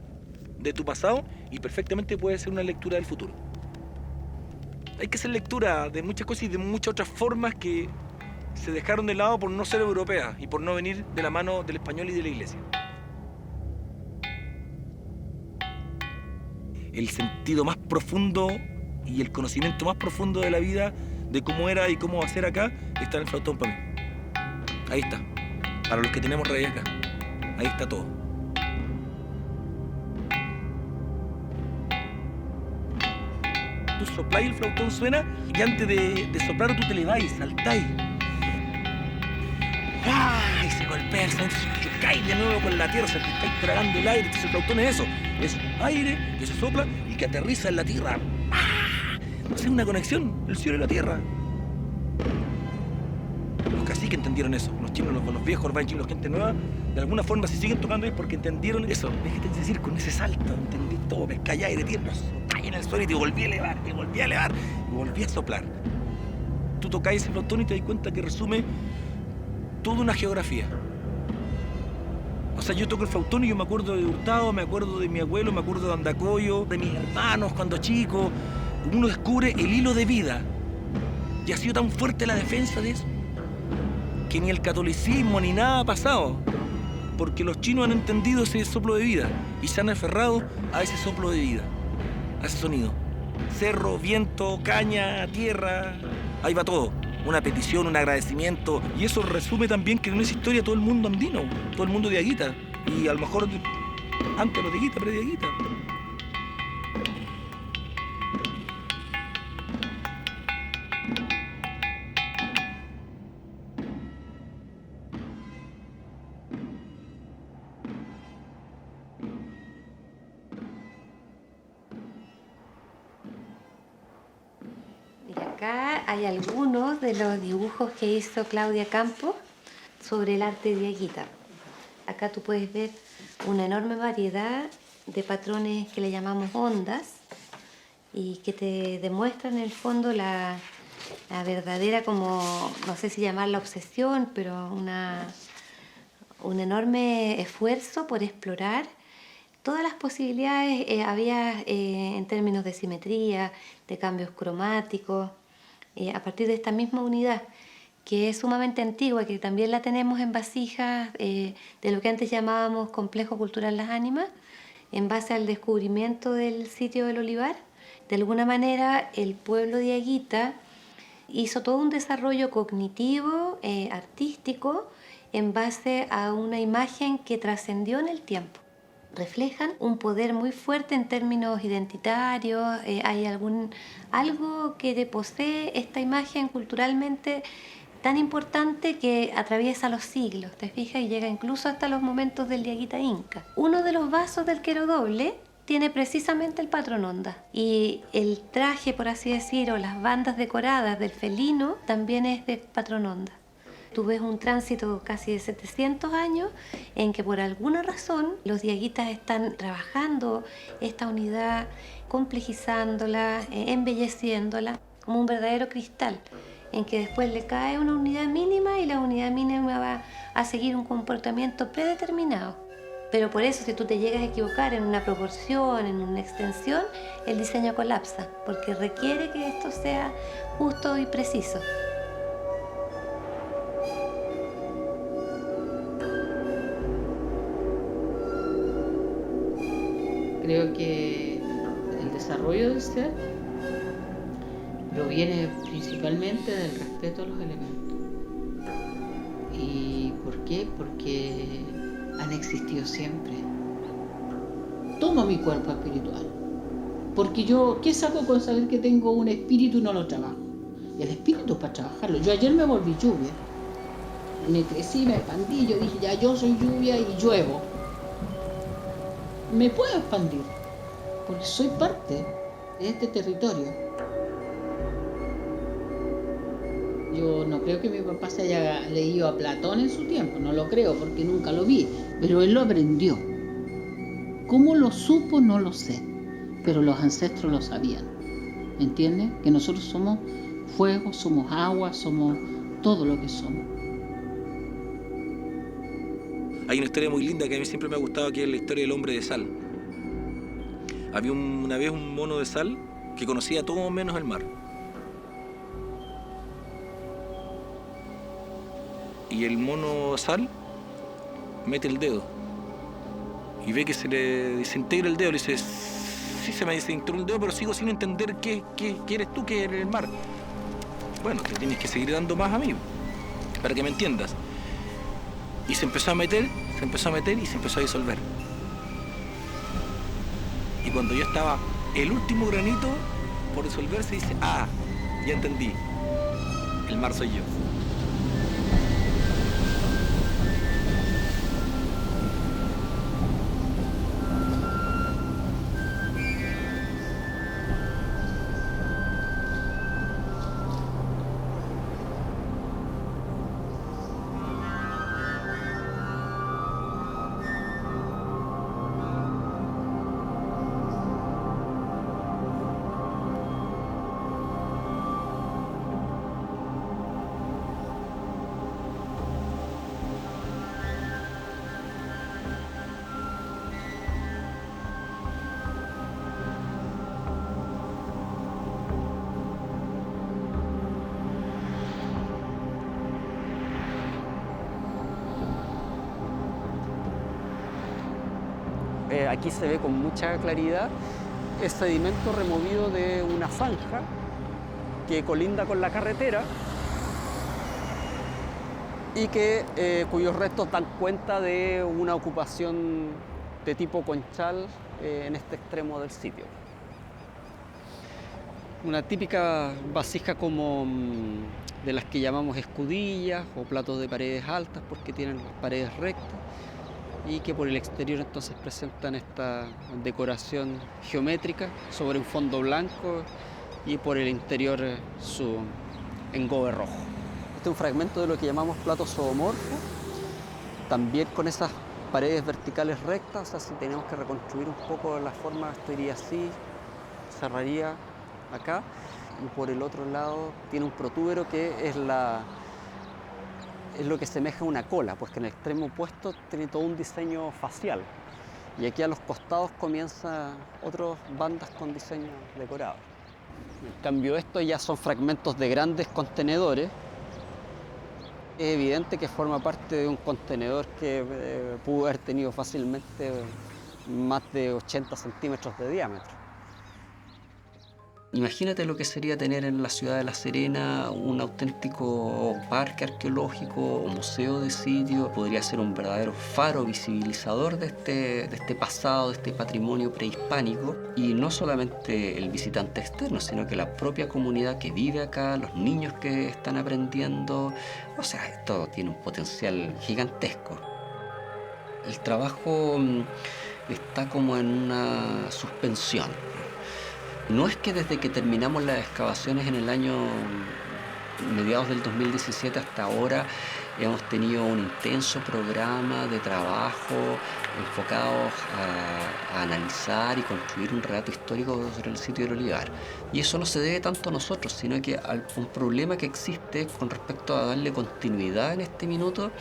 de tu pasado y perfectamente puede ser una lectura del futuro. Hay que hacer lectura de muchas cosas y de muchas otras formas que se dejaron de lado por no ser europeas y por no venir de la mano del español y de la iglesia. El sentido más profundo y el conocimiento más profundo de la vida, de cómo era y cómo va a ser acá, está en el flautón para mí. Ahí está. Para los que tenemos raíz acá. Ahí está todo. Tú sopláis, el flautón suena y antes de soplar tú te leváis, saltáis. ¡Ah! Y se golpea el sonido, chocáis de nuevo con la tierra, o sea, te estáis tragando el aire. Entonces el flautón es eso, es aire que se sopla y que aterriza en la tierra. ¡Ah! Entonces es una conexión, el cielo y la tierra. Los caciques entendieron eso, los chinos, los viejos, los chinos, gente nueva, de alguna forma si siguen tocando es porque entendieron eso. Déjate decir, con ese salto, entendí todo, pescáis aire, tierra, sopláis en el suelo y te volví a elevar, y volví a soplar. Tú tocáis ese flautón y te das cuenta que resume toda una geografía. O sea, yo toco el flautón y yo me acuerdo de Hurtado, me acuerdo de mi abuelo, me acuerdo de Andacoyo, de mis hermanos cuando chico. Uno descubre el hilo de vida. Y ha sido tan fuerte la defensa de eso que ni el catolicismo ni nada ha pasado. Porque los chinos han entendido ese soplo de vida y se han aferrado a ese soplo de vida, a ese sonido. Cerro, viento, caña, tierra, ahí va todo. Una petición, un agradecimiento. Y eso resume también que en esa historia todo el mundo andino, todo el mundo dieguita. Y a lo mejor antes los dieguita, pero dieguita. Acá hay algunos de los dibujos que hizo Claudia Campos sobre el arte dieguita. Acá tú puedes ver una enorme variedad de patrones que le llamamos ondas y que te demuestran en el fondo la verdadera, como, no sé si llamarla obsesión, pero un enorme esfuerzo por explorar todas las posibilidades había en términos de simetría, de cambios cromáticos, a partir de esta misma unidad, que es sumamente antigua, que también la tenemos en vasijas de lo que antes llamábamos Complejo Cultural Las Ánimas, en base al descubrimiento del sitio del Olivar. De alguna manera, el pueblo dieguita hizo todo un desarrollo cognitivo, artístico, en base a una imagen que trascendió en el tiempo. Reflejan un poder muy fuerte en términos identitarios, hay algo que posee esta imagen culturalmente tan importante que atraviesa los siglos, ¿te fijas? Y llega incluso hasta los momentos del Diaguita Inca. Uno de los vasos del Quero Doble tiene precisamente el patrón Onda, y el traje, por así decir, o las bandas decoradas del felino también es de patrón Onda. Tú ves un tránsito casi de 700 años en que por alguna razón los diaguitas están trabajando esta unidad, complejizándola, embelleciéndola como un verdadero cristal, en que después le cae una unidad mínima y la unidad mínima va a seguir un comportamiento predeterminado. Pero por eso, si tú te llegas a equivocar en una proporción, en una extensión, el diseño colapsa, porque requiere que esto sea justo y preciso. Creo que el desarrollo del ser proviene principalmente del respeto a los elementos. ¿Y por qué? Porque han existido siempre. Tomo mi cuerpo espiritual. Porque yo, ¿qué saco con saber que tengo un espíritu y no lo trabajo? El espíritu es para trabajarlo. Yo ayer me volví lluvia. Me crecí, me expandí, yo dije, ya yo soy lluvia y lluevo. Me puedo expandir, porque soy parte de este territorio. Yo no creo que mi papá se haya leído a Platón en su tiempo, no lo creo porque nunca lo vi, pero él lo aprendió. ¿Cómo lo supo? No lo sé, pero los ancestros lo sabían. ¿Entiendes? Que nosotros somos fuego, somos agua, somos todo lo que somos. Hay una historia muy linda que a mí siempre me ha gustado, que es la historia del hombre de sal. Había una vez un mono de sal que conocía todo menos el mar. Y el mono sal mete el dedo y ve que se le desintegra el dedo. Le dice, sí, se me desintegró el dedo, pero sigo sin entender qué eres tú, que eres el mar. Bueno, te tienes que seguir dando más a mí para que me entiendas. Y se empezó a meter y se empezó a disolver. Y cuando ya estaba el último granito por disolverse, dice, ah, ya entendí, el mar soy yo. Aquí se ve con mucha claridad el sedimento removido de una zanja que colinda con la carretera y que, cuyos restos dan cuenta de una ocupación de tipo conchal en este extremo del sitio. Una típica vasija como de las que llamamos escudillas o platos de paredes altas, porque tienen las paredes rectas y que por el exterior entonces presentan esta decoración geométrica sobre un fondo blanco y por el interior su engobe rojo. Este es un fragmento de lo que llamamos plato zoomorfo, también con esas paredes verticales rectas. O sea, si tenemos que reconstruir un poco la forma, esto iría así, cerraría acá, y por el otro lado tiene un protúbero que es lo que semeja a una cola, pues que en el extremo opuesto tiene todo un diseño facial. Y aquí a los costados comienzan otras bandas con diseño decorado. En cambio, estos ya son fragmentos de grandes contenedores. Es evidente que forma parte de un contenedor que pudo haber tenido fácilmente más de 80 centímetros de diámetro. Imagínate lo que sería tener en la ciudad de La Serena un auténtico parque arqueológico o museo de sitio. Podría ser un verdadero faro visibilizador de este pasado, de este patrimonio prehispánico. Y no solamente el visitante externo, sino que la propia comunidad que vive acá, los niños que están aprendiendo. O sea, esto tiene un potencial gigantesco. El trabajo está como en una suspensión. No es que desde que terminamos las excavaciones en el año mediados del 2017 hasta ahora hemos tenido un intenso programa de trabajo enfocados a analizar y construir un relato histórico sobre el sitio del Olivar. Y eso no se debe tanto a nosotros, sino que a un problema que existe con respecto a darle continuidad en este minuto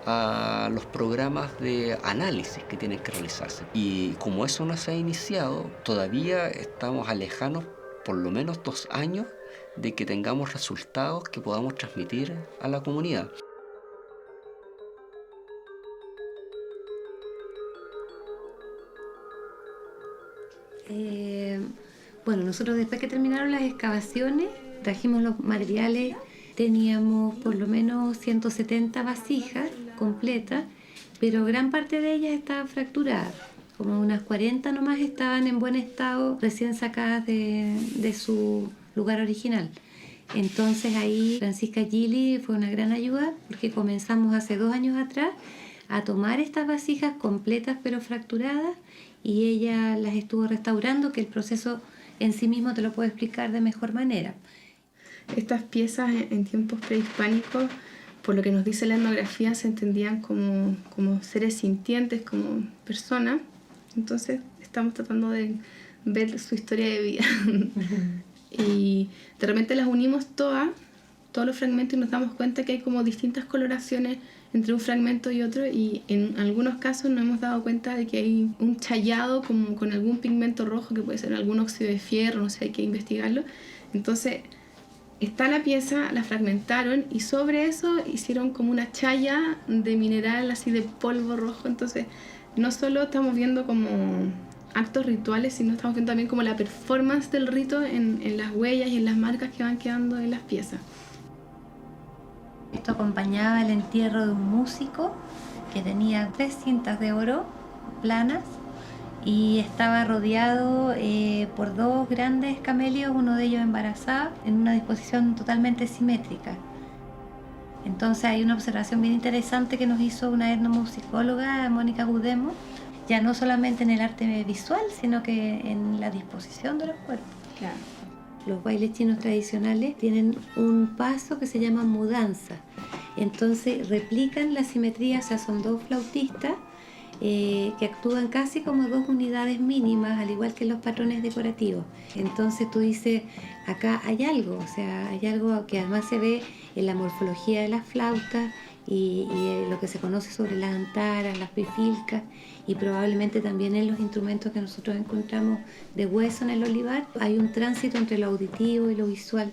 a los programas de análisis que tienen que realizarse. Y como eso no se ha iniciado, todavía estamos alejados por lo menos 2 años de que tengamos resultados que podamos transmitir a la comunidad. Bueno, nosotros después que terminaron las excavaciones, trajimos los materiales, teníamos por lo menos 170 vasijas completas, pero gran parte de ellas estaban fracturadas. Como unas 40 nomás estaban en buen estado, recién sacadas de su lugar original. Entonces ahí Francisca Gili fue una gran ayuda, porque comenzamos hace 2 años atrás a tomar estas vasijas completas pero fracturadas, y ella las estuvo restaurando, que el proceso en sí mismo te lo puedo explicar de mejor manera. Estas piezas en tiempos prehispánicos, por lo que nos dice la etnografía, se entendían como seres sintientes, como personas. Entonces estamos tratando de ver su historia de vida. Y de repente las unimos todos los fragmentos, y nos damos cuenta que hay como distintas coloraciones entre un fragmento y otro, y en algunos casos nos hemos dado cuenta de que hay un chayado como con algún pigmento rojo, que puede ser algún óxido de fierro, no sé, hay que investigarlo. Entonces está la pieza, la fragmentaron, y sobre eso hicieron como una chaya de mineral así de polvo rojo. Entonces no solo estamos viendo como actos rituales, sino estamos viendo también como la performance del rito en las huellas y en las marcas que van quedando en las piezas. Esto acompañaba el entierro de un músico que tenía 3 cintas de oro planas, y estaba rodeado por 2 grandes camelios, uno de ellos embarazada, en una disposición totalmente simétrica. Entonces hay una observación bien interesante que nos hizo una etnomusicóloga, Mónica Gudemo, ya no solamente en el arte visual, sino que en la disposición de los cuerpos. Claro. Los bailes chinos tradicionales tienen un paso que se llama mudanza. Entonces replican la simetría, o sea, son 2 flautistas que actúan casi como 2 unidades mínimas, al igual que los patrones decorativos. Entonces tú dices, acá hay algo, o sea, hay algo que además se ve en la morfología de las flautas y lo que se conoce sobre las antaras, las pifilcas, y probablemente también en los instrumentos que nosotros encontramos de hueso en el olivar. Hay un tránsito entre lo auditivo y lo visual,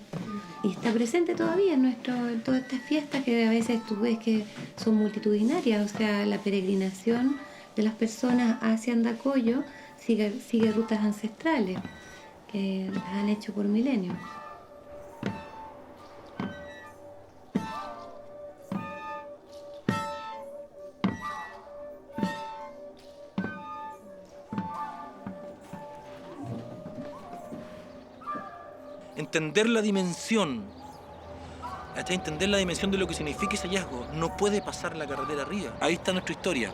y está presente todavía en todas estas fiestas que a veces tú ves que son multitudinarias. O sea, la peregrinación de las personas hacia Andacollo sigue rutas ancestrales que las han hecho por milenios. Entender la dimensión, hasta entender la dimensión de lo que significa ese hallazgo. No puede pasar la carretera arriba. Ahí está nuestra historia.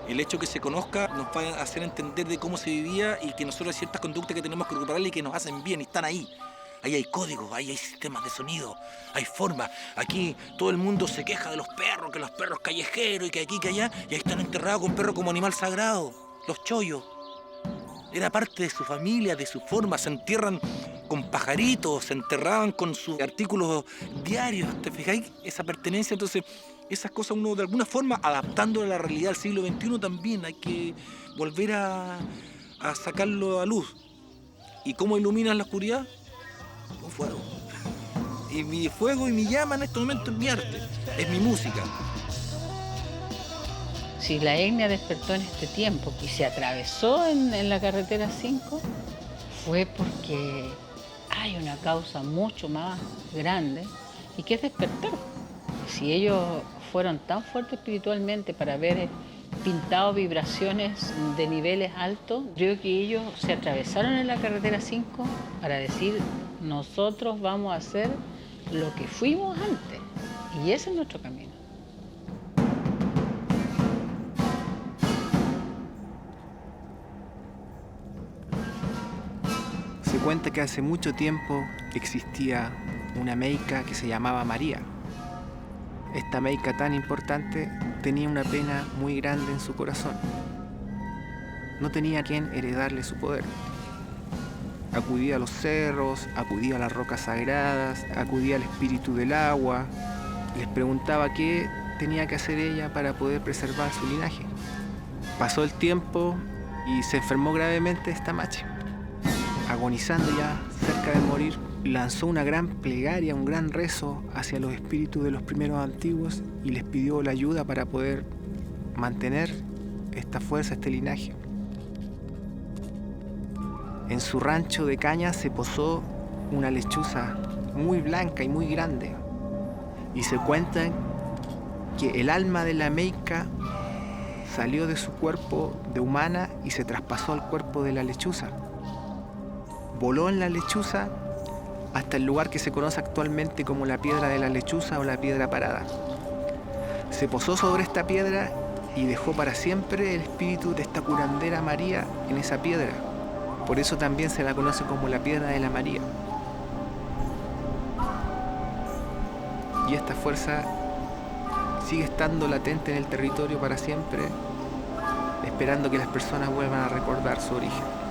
El hecho que se conozca nos va a hacer entender de cómo se vivía, y que nosotros hay ciertas conductas que tenemos que recuperar y que nos hacen bien, y están ahí. Ahí hay códigos, ahí hay sistemas de sonido, hay formas. Aquí todo el mundo se queja de los perros, que los perros callejeros, y que aquí, que allá, y ahí están enterrados con perros como animal sagrado, los chollos. Era parte de su familia, de su forma. Se entierran con pajaritos, se enterraban con sus artículos diarios. ¿Te fijáis? Esa pertenencia. Entonces, esas cosas uno de alguna forma, adaptando a la realidad del siglo XXI, también hay que volver a sacarlo a luz. ¿Y cómo iluminas la oscuridad? Con fuego. Y mi fuego y mi llama en este momento es mi arte, es mi música. Si la etnia despertó en este tiempo y se atravesó en la carretera 5, fue porque hay una causa mucho más grande y que es despertar. Si ellos fueron tan fuertes espiritualmente para haber pintado vibraciones de niveles altos, creo que ellos se atravesaron en la carretera 5 para decir, nosotros vamos a hacer lo que fuimos antes y ese es nuestro camino. Se cuenta que hace mucho tiempo existía una meica que se llamaba María. Esta meica tan importante tenía una pena muy grande en su corazón. No tenía quien heredarle su poder. Acudía a los cerros, acudía a las rocas sagradas, acudía al espíritu del agua. Les preguntaba qué tenía que hacer ella para poder preservar su linaje. Pasó el tiempo y se enfermó gravemente esta machi. Agonizando ya, cerca de morir, lanzó una gran plegaria, un gran rezo hacia los espíritus de los primeros antiguos y les pidió la ayuda para poder mantener esta fuerza, este linaje. En su rancho de caña se posó una lechuza muy blanca y muy grande. Y se cuenta que el alma de la meica salió de su cuerpo de humana y se traspasó al cuerpo de la lechuza. Voló en la lechuza hasta el lugar que se conoce actualmente como la piedra de la lechuza o la piedra parada. Se posó sobre esta piedra y dejó para siempre el espíritu de esta curandera María en esa piedra. Por eso también se la conoce como la piedra de la María. Y esta fuerza sigue estando latente en el territorio para siempre, esperando que las personas vuelvan a recordar su origen.